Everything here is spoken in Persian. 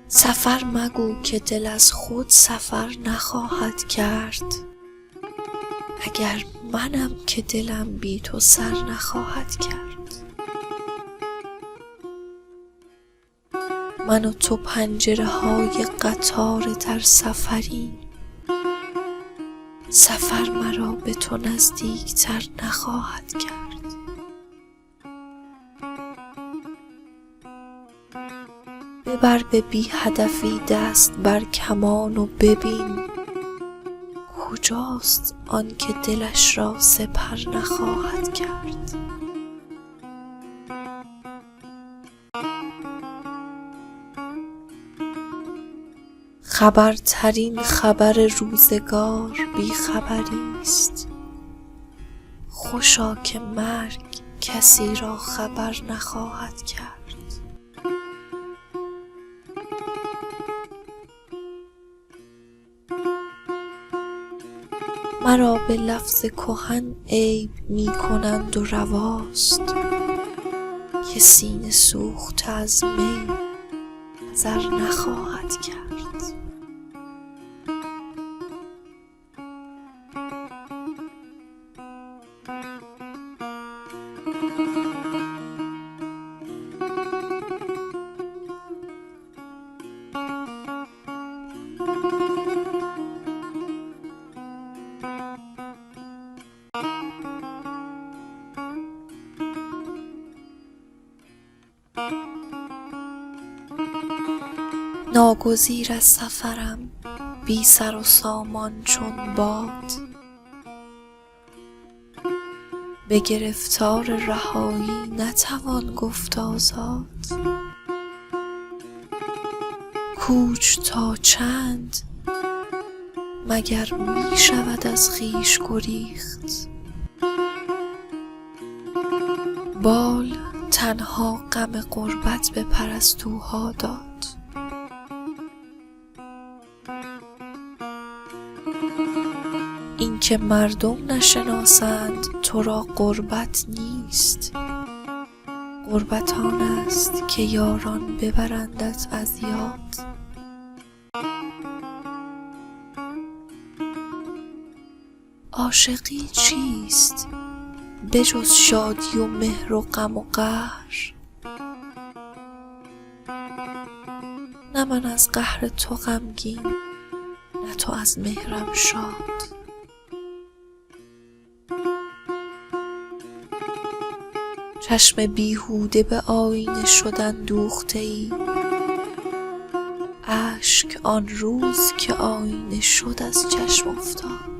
سفر مگو که دل از خود سفر نخواهد کرد، اگر منم که دلم بی تو سر نخواهد کرد. من و تو پنجره های قطار در سفری، سفر مرا به تو نزدیکتر نخواهد کرد. ببر به بی هدفی دست بر کمان و ببین، کجاست آن که دلش را سپر نخواهد کرد. خبرترین خبر روزگار بی خبری است، خوشا که مرگ کسی را خبر نخواهد کرد. مرا به لفظ کهن عیب می کنند و رواست، که سینه سوخته از می زر نخواهد کرد. ناگزیر از سفرم بی سر و سامان چون باد، به گرفتار رهایی نتوان گفت آزاد. کوچ تا چند مگر می شود از خویش گریخت، بال تنها غم غربت به پرستوها داد. این که مردم نشناسند تو را غربت نیست، غربت آن است که یاران ببرندت از یاد. عاشقی چیست بجز شادی و مهر و غم و قهر؟ نه من از قهر تو غمگین، نه تو از مهرم شاد. چشم بیهوده به آینه شد اندوخته ای، اشک آن روز که آینه شد از چشم افتاد.